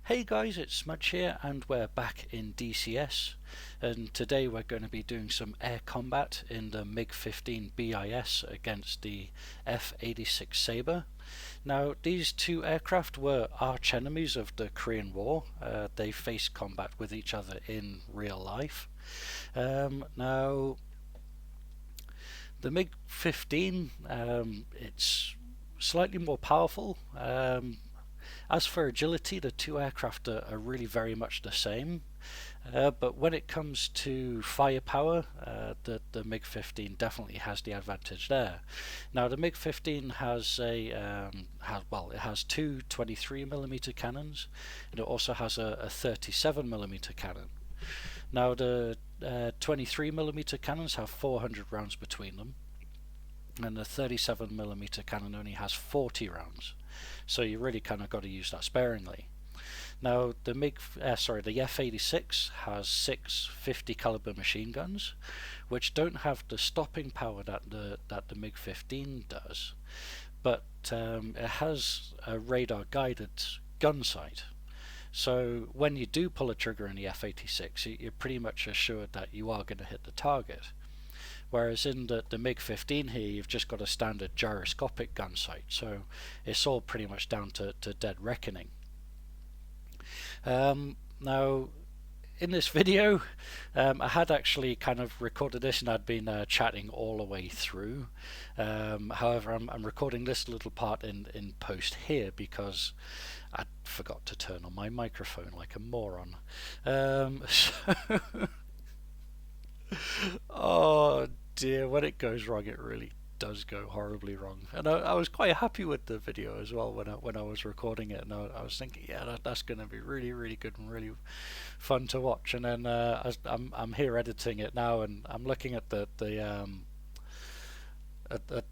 Hey guys, it's Smudge here and we're back in DCS, and today we're going to be doing some air combat in the MiG-15 BIS against the F-86 Sabre. Now these two aircraft were arch enemies of the Korean War. They faced combat with each other in real life. Now the MiG-15, it's slightly more powerful. As for agility, the two aircraft are really very much the same, but when it comes to firepower, the MiG-15 definitely has the advantage there. Now the MiG-15 has it has two 23mm cannons, and it also has a 37mm cannon. Now the 23mm cannons have 400 rounds between them, and the 37mm cannon only has 40 rounds. So you really kind of got to use that sparingly. Now the F-86 has six 50 caliber machine guns, which don't have the stopping power that the MiG-15 does, but it has a radar guided gun sight. So when you do pull a trigger in the F-86, you're pretty much assured that you are going to hit the target. Whereas in the MiG-15 here, you've just got a standard gyroscopic gun sight, so it's all pretty much down to dead reckoning. Now, in this video, I had actually kind of recorded this and I'd been chatting all the way through. However, I'm recording this little part in post here because I forgot to turn on my microphone like a moron. Oh dear, when it goes wrong it really does go horribly wrong, and I was quite happy with the video as well when I was recording it, and I was thinking, yeah, that's going to be really good and really fun to watch. And then I'm here editing it now, and I'm looking at the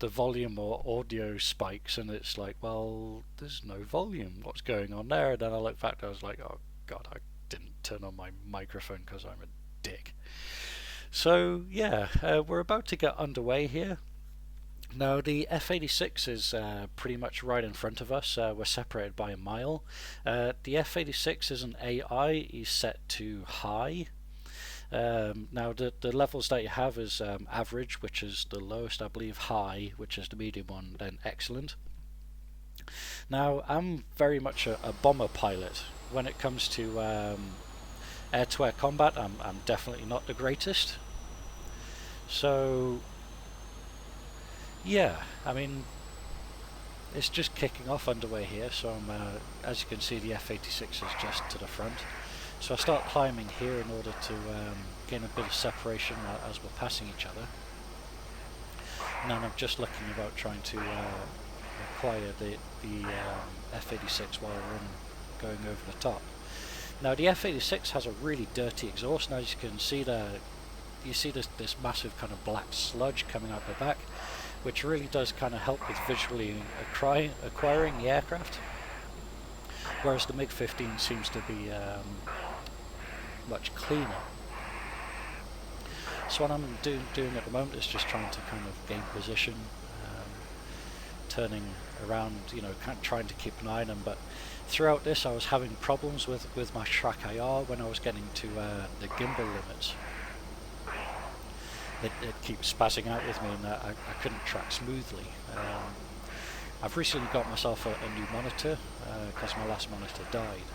volume or audio spikes, and it's like, well, there's no volume, what's going on there? And then I look back and I was like, oh god, I didn't turn on my microphone because I'm a dick. So yeah, we're about to get underway here. Now the F-86 is pretty much right in front of us. We're separated by a mile. The F-86 is an AI. He's set to high. Now the levels that you have is average, which is the lowest, I believe, high, which is the medium one, then excellent. Now I'm very much a bomber pilot. When it comes to air-to-air combat, I'm definitely not the greatest. So yeah, I mean, it's just kicking off underway here. So as you can see, the F-86 is just to the front. So I start climbing here in order to gain a bit of separation as we're passing each other. And then I'm just looking about trying to acquire the F-86 while we're going over the top. Now the F-86 has a really dirty exhaust, and as you can see there, you see this massive kind of black sludge coming out the back, which really does kind of help with visually acquiring the aircraft, whereas the MiG-15 seems to be much cleaner. So what I'm doing at the moment is just trying to kind of gain position, turning around, you know, kind of trying to keep an eye on them. But throughout this I was having problems with my track IR when I was getting to the gimbal limits. It keeps spazzing out with me, and I couldn't track smoothly. I've recently got myself a new monitor because my last monitor died,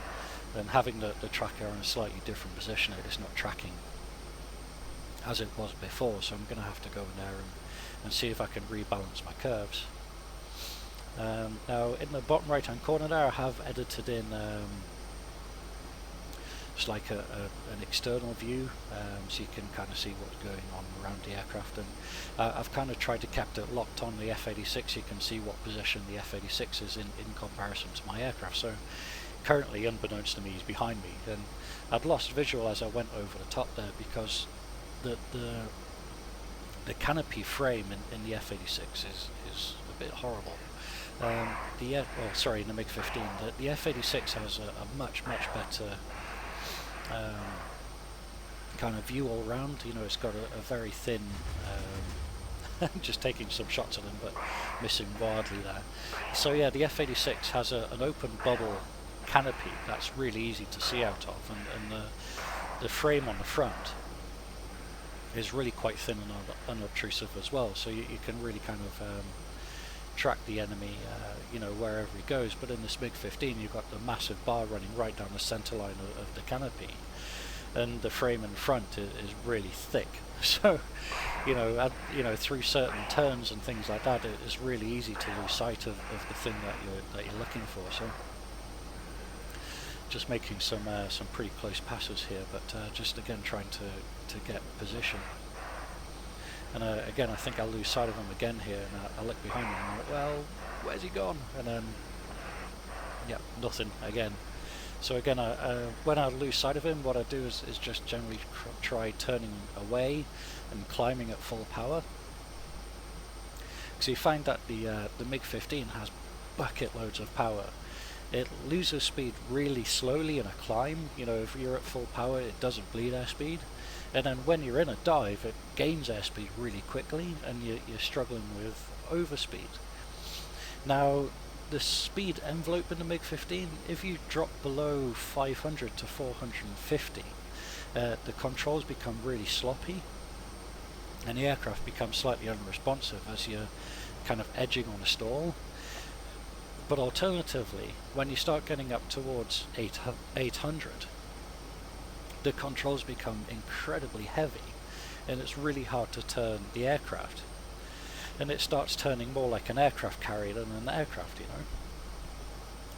and having the tracker in a slightly different position, it's not tracking as it was before, so I'm going to have to go in there and see if I can rebalance my curves. Now in the bottom right hand corner there I have edited in it's like an external view, so you can kind of see what's going on around the aircraft, and I've kind of tried to keep it locked on the F-86. You can see what position the F-86 is in comparison to my aircraft. So currently, unbeknownst to me, he's behind me, and I'd lost visual as I went over the top there because the canopy frame in the F-86 is a bit horrible. In the MiG-15, the F-86 has a much better kind of view all round. You know, it's got a very thin just taking some shots at him but missing wildly there. So yeah, the F-86 has an open bubble canopy that's really easy to see out of, and the frame on the front is really quite thin and unobtrusive as well, so you can really kind of track the enemy you know, wherever he goes. But in this MiG-15 you've got the massive bar running right down the center line of the canopy, and the frame in front is really thick, so you know, through certain turns and things like that, it's really easy to lose sight of the thing that you're looking for. So just making some pretty close passes here, but just again trying to get position. And again, I think I'll lose sight of him again here, and I look behind him and I'm like, well, where's he gone? And then yeah, nothing again. So again, when I lose sight of him, what I do is just generally try turning away and climbing at full power. Because you find that the MiG-15 has bucket loads of power. It loses speed really slowly in a climb. You know, if you're at full power, it doesn't bleed airspeed. And then when you're in a dive, it gains airspeed really quickly, and you're struggling with overspeed. Now, the speed envelope in the MiG-15, if you drop below 500 to 450, the controls become really sloppy, and the aircraft becomes slightly unresponsive as you're kind of edging on a stall. But alternatively, when you start getting up towards 800, the controls become incredibly heavy, and it's really hard to turn the aircraft. And it starts turning more like an aircraft carrier than an aircraft, you know.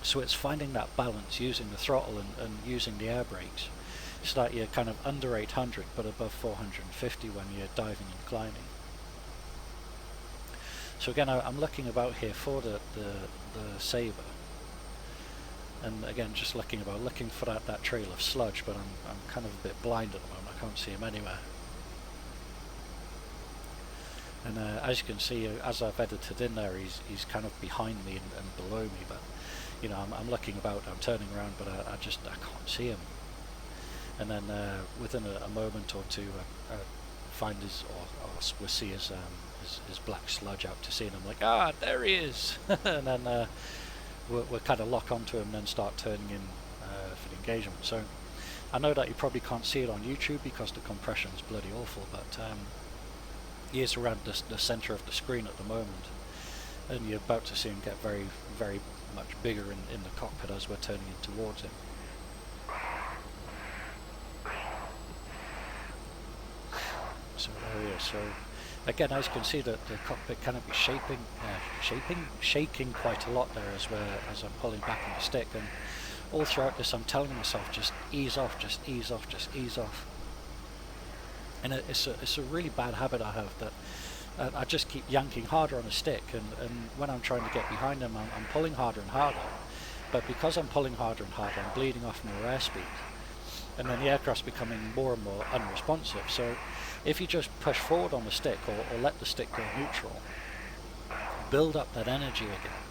So it's finding that balance, using the throttle and using the air brakes, so that you're kind of under 800 but above 450 when you're diving and climbing. So again, I'm looking about here for the Sabre, and again just looking for that trail of sludge, but I'm kind of a bit blind at the moment. I can't see him anywhere. And as you can see, as I've edited in there, he's kind of behind me and below me. But you know, I'm looking about, I'm turning around, but I can't see him. And then within a moment or two, I find we'll see his black sludge out to sea, and I'm like, ah, there he is. And then we'll kind of lock onto him and then start turning in for the engagement. So I know that you probably can't see it on YouTube because the compression's bloody awful, but he is around the center of the screen at the moment, and you're about to see him get very, very much bigger in the cockpit as we're turning in towards him. So there he is. So again, as you can see, that the cockpit kind of be shaking quite a lot there as I'm pulling back on the stick, and all throughout this I'm telling myself, just ease off, just ease off, just ease off. And it's a really bad habit I have, that I just keep yanking harder on the stick, and when I'm trying to get behind him, I'm pulling harder and harder. But because I'm pulling harder and harder, I'm bleeding off more airspeed, and then the aircraft's becoming more and more unresponsive. So if you just push forward on the stick, or let the stick go neutral, build up that energy again,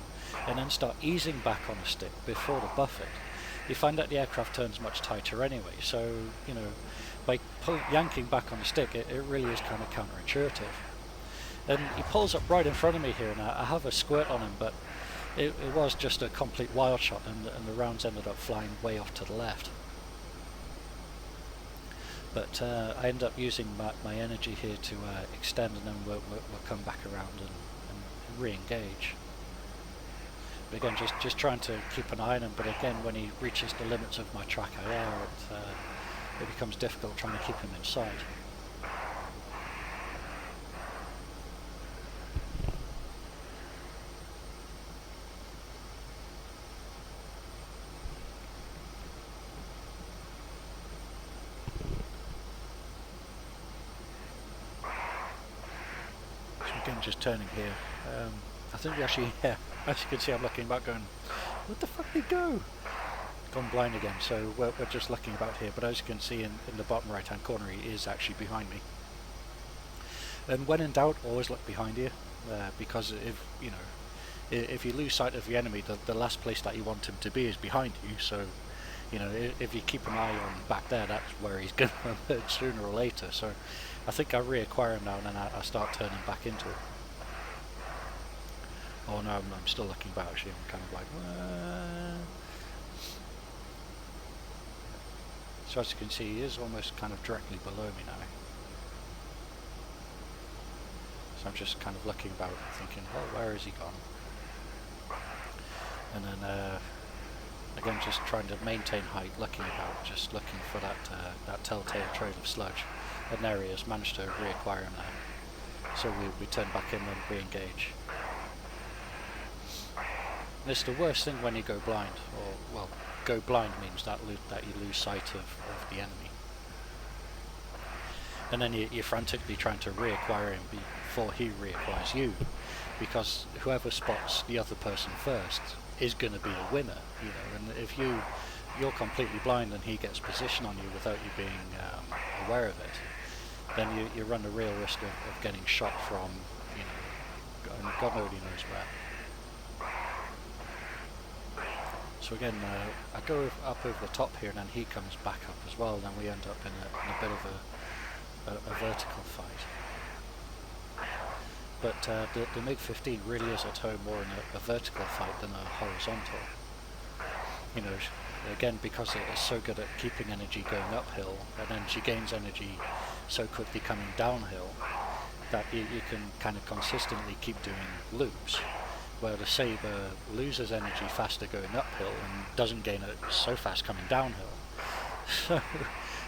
and then start easing back on the stick before the buffet, you find that the aircraft turns much tighter anyway. So, you know, by yanking back on the stick, it really is kind of counterintuitive. And he pulls up right in front of me here, and I have a squirt on him, but it was just a complete wild shot, and the rounds ended up flying way off to the left. But I end up using my energy here to extend, and then we'll come back around and re-engage. But again, just trying to keep an eye on him, but again, when he reaches the limits of my track IR, it becomes difficult trying to keep him in sight. Again, just turning here. I think we actually, yeah, as you can see, I'm looking back going, what the fuck did he go? Gone blind again, so we're just looking about here, but as you can see in the bottom right hand corner, he is actually behind me. And when in doubt, always look behind you, because if you lose sight of the enemy, the last place that you want him to be is behind you. So, you know, if you keep an eye on back there, that's where he's going to emerge sooner or later. So I think I reacquire him now, and then I start turning back into it. Oh no, I'm still looking back. Actually, I'm kind of like, So as you can see, he is almost kind of directly below me now. So I'm just kind of looking about, thinking, well, where has he gone? And then again, just trying to maintain height, looking about, just looking for that telltale trail of sludge. And there he is, managed to reacquire him now. So we turn back in and re-engage. And it's the worst thing when you go blind, or, well, go blind means that you lose sight of the enemy. And then you're frantically trying to reacquire him before he reacquires you, because whoever spots the other person first is going to be a winner, you know. And if you're completely blind and he gets position on you without you being aware of it, then you run the real risk of getting shot from, you know, God only knows where. So again, I go up over the top here, and then he comes back up as well, and then we end up in a bit of a vertical fight. But the MiG-15 really is at home more in a vertical fight than a horizontal. You know, again, because it is so good at keeping energy going uphill, and then she gains energy so quickly coming downhill, that you can kind of consistently keep doing loops, where the Sabre loses energy faster going uphill and doesn't gain it so fast coming downhill. So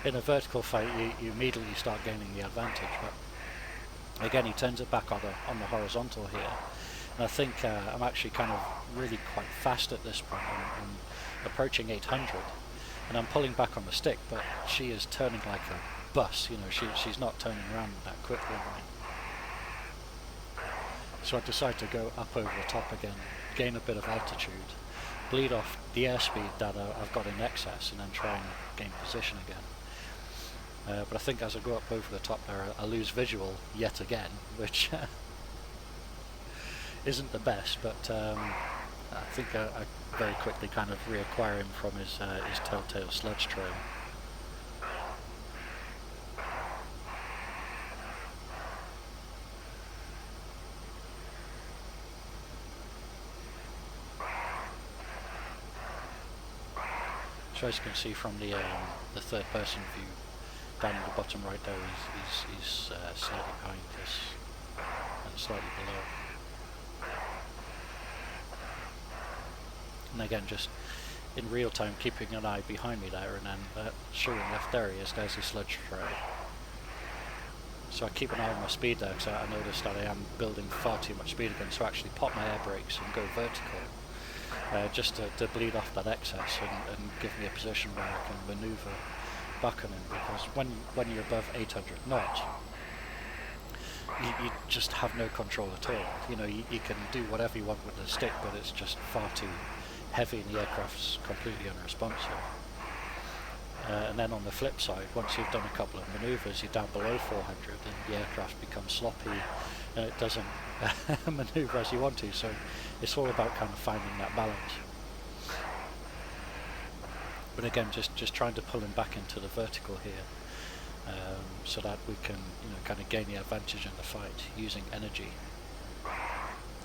in a vertical fight, you immediately start gaining the advantage. But again, he turns it back on the horizontal here, and I think I'm actually kind of really quite fast at this point. I'm approaching 800, and I'm pulling back on the stick, but she is turning like a bus. You know, she's not turning around that quickly. So I decide to go up over the top again, gain a bit of altitude, bleed off the airspeed that I've got in excess, and then try and gain position again. But I think as I go up over the top there, I lose visual yet again, which isn't the best, but I think I very quickly kind of reacquire him from his telltale sludge trail. So as you can see from the third person view, down in the bottom right there, he's slightly behind us and slightly below. And again, just in real time keeping an eye behind me there, and then sure enough, there he is, there's the sludge trail. So I keep an eye on my speed there, because I noticed that I am building far too much speed again, so I actually pop my air brakes and go vertical, just to bleed off that excess and give me a position where I can manoeuvre back on him, because when you're above 800 knots, you just have no control at all. You know, you can do whatever you want with the stick, but it's just far too heavy and the aircraft's completely unresponsive. And then on the flip side, once you've done a couple of manoeuvres, you're down below 400 and the aircraft becomes sloppy and it doesn't manoeuvre as you want to, so it's all about kind of finding that balance. But again, just trying to pull him back into the vertical here, so that we can, you know, kind of gain the advantage in the fight using energy.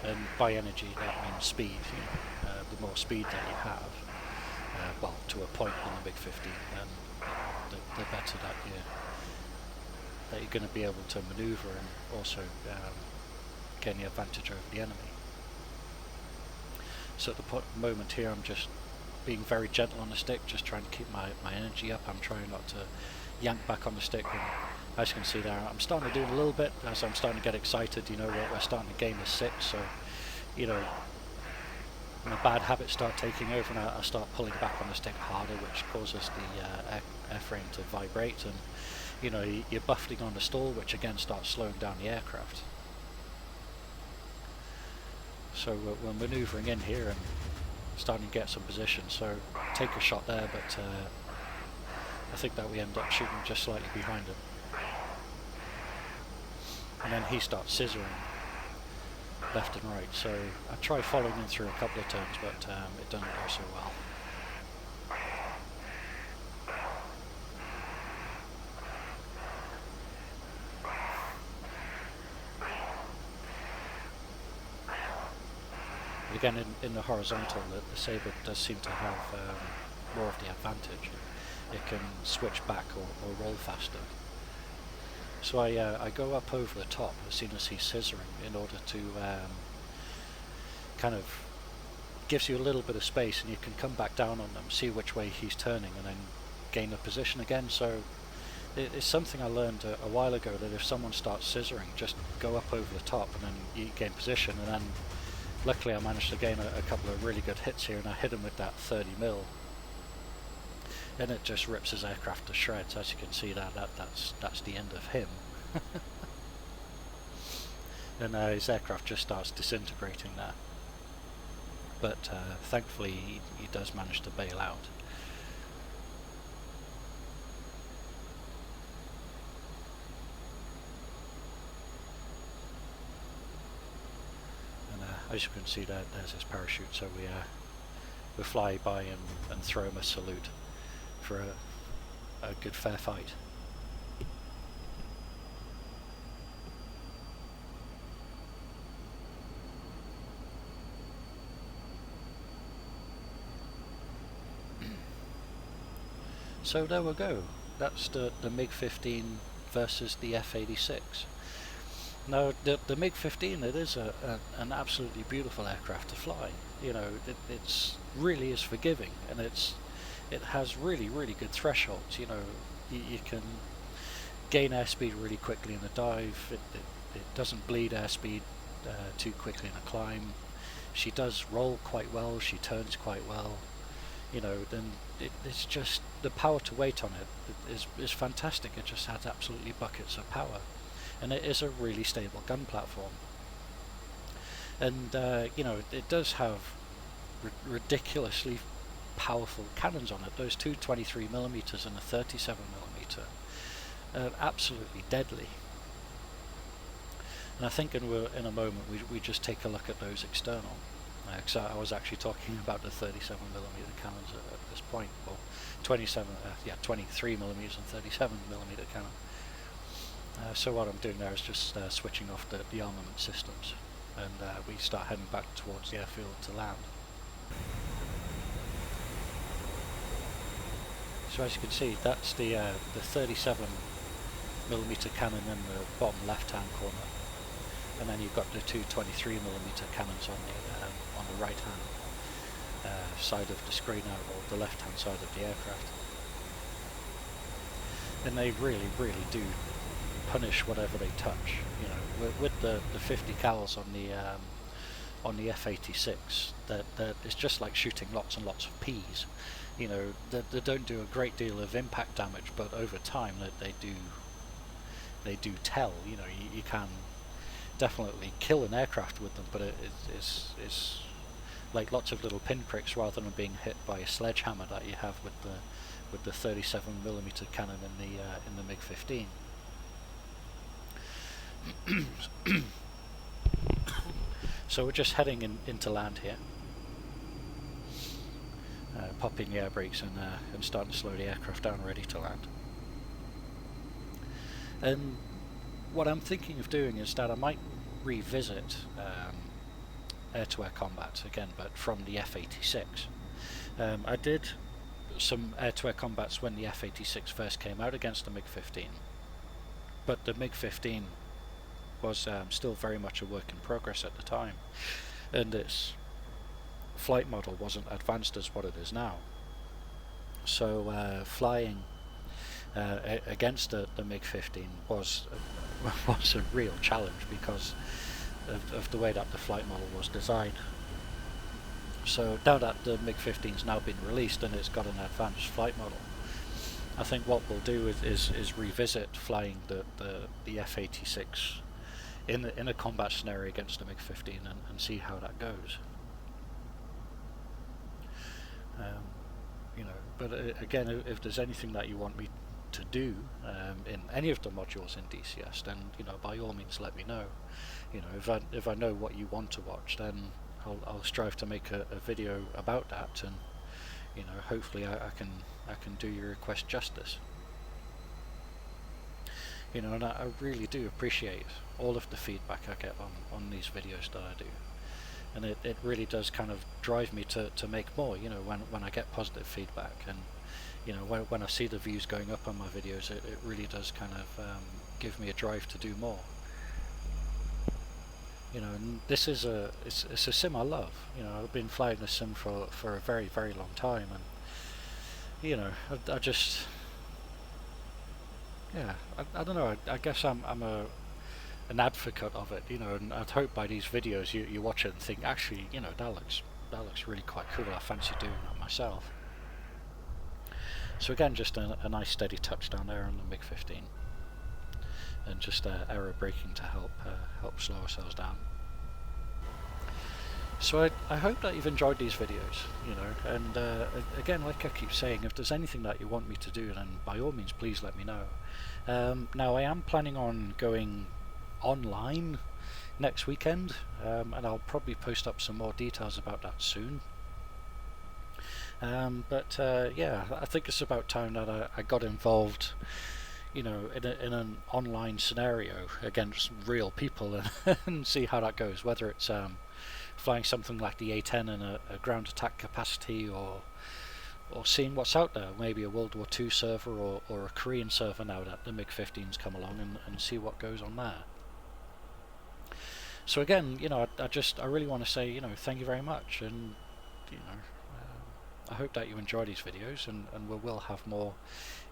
And by energy, that means speed. You know, the more speed that you have, well, to a point in the MiG-15, then the better that you're going to be able to manoeuvre and also gain the advantage over the enemy. So at the moment here, I'm just being very gentle on the stick, just trying to keep my energy up. I'm trying not to yank back on the stick, and as you can see there, I'm starting to do it a little bit as I'm starting to get excited. You know, we're starting to gain the 6, so, you know, when the bad habits start taking over and I start pulling back on the stick harder, which causes the airframe to vibrate, and, you know, you're buffeting on the stall, which again starts slowing down the aircraft. So we're manoeuvring in here and starting to get some position, so take a shot there, but I think that we end up shooting just slightly behind him. And then he starts scissoring left and right, so I try following him through a couple of turns, but it doesn't go so well. But again, in the horizontal, the Sabre does seem to have more of the advantage. it can switch back or roll faster. So I go up over the top as soon as he's scissoring in order to kind of gives you a little bit of space, and you can come back down on them, see which way he's turning, and then gain a position again. So it's something I learned a while ago, that if someone starts scissoring, just go up over the top and then you gain position. And then luckily I managed to gain a couple of really good hits here, and I hit him with that 30mm, and it just rips his aircraft to shreds. As you can see, that's the end of him. And his aircraft just starts disintegrating there. But thankfully he does manage to bail out. And as you can see, there's his parachute, so we fly by and throw him a salute for a good fair fight. So there we go. That's the MiG-15 versus the F-86. Now the MiG-15, it is an absolutely beautiful aircraft to fly. You know, it's really is forgiving, and it has really good thresholds. You know, you can gain airspeed really quickly in a dive. It doesn't bleed airspeed too quickly in a climb. She does roll quite well. She turns quite well. You know, then it's just the power to weight on it is fantastic. It just has absolutely buckets of power, and it is a really stable gun platform. And you know, it does have ridiculously powerful cannons on it. Those two 23mm and a 37mm are absolutely deadly. And I think in a moment we just take a look at those external. Because I was actually talking about the 37mm cannons at this point, or 23mm and 37mm cannon. So what I'm doing there is just switching off the armament systems, and we start heading back towards the airfield to land. So as you can see, that's the 37mm cannon in the bottom left-hand corner, and then you've got the two 23mm cannons on the right-hand side of the screen, or the left-hand side of the aircraft. And they really do punish whatever they touch. You know, with the 50 cals on the F-86, that it's just like shooting lots and lots of peas. You know, they don't do a great deal of impact damage, but over time they do tell. You know, you can definitely kill an aircraft with them, but it's like lots of little pinpricks rather than being hit by a sledgehammer that you have with the 37mm cannon in the MiG-15. So we're just heading into land here, popping the air brakes and starting to slow the aircraft down, ready to land. And what I'm thinking of doing is that I might revisit air-to-air combat again, but from the F-86. I did some air-to-air combats when the F-86 first came out against the MiG-15, but the MiG-15 was still very much a work in progress at the time, and its flight model wasn't advanced as what it is now. So flying against the MiG-15 was a real challenge because of the way that the flight model was designed. So now that the MiG-15's now been released and it's got an advanced flight model, I think what we'll do is revisit flying the F-86 in a combat scenario against the MiG-15 and see how that goes. You know, but again, if there's anything that you want me to do in any of the modules in DCS, then you know, by all means let me know. You know, if I know what you want to watch, then I'll strive to make a video about that, and you know, hopefully I can do your request justice. You know, and I really do appreciate all of the feedback I get on these videos that I do, and it really does kind of drive me to make more. You know, when I get positive feedback, and you know, when I see the views going up on my videos, it really does kind of give me a drive to do more. You know, and this is it's a sim I love. You know, I've been flying this sim for a very long time, and you know, I just, yeah, I don't know. I guess I'm an advocate of it. You know, and I'd hope by these videos you watch it and think, actually, you know, that looks really quite cool. I fancy doing that myself. So again, just a nice steady touchdown there on the MiG-15, and just error braking to help slow ourselves down. So I hope that you've enjoyed these videos, you know, and again, like I keep saying, if there's anything that you want me to do, then by all means please let me know. Now I am planning on going online next weekend, and I'll probably post up some more details about that soon. But yeah, I think it's about time that I got involved, you know, in an online scenario against real people and see how that goes, whether it's flying something like the A-10 in a ground attack capacity, or seeing what's out there, maybe a World War II server or a Korean server now that the MiG-15's come along, and see what goes on there. So again, you know, I really want to say, you know, thank you very much, and you know, I hope that you enjoy these videos, and we will have more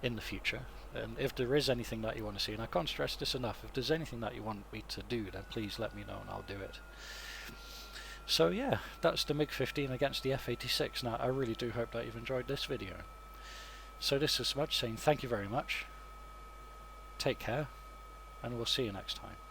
in the future. And if there is anything that you want to see, and I can't stress this enough, if there's anything that you want me to do, then please let me know and I'll do it. So yeah, that's the MiG-15 against the F-86. Now I really do hope that you've enjoyed this video. So this is Smudge saying thank you very much, take care, and we'll see you next time.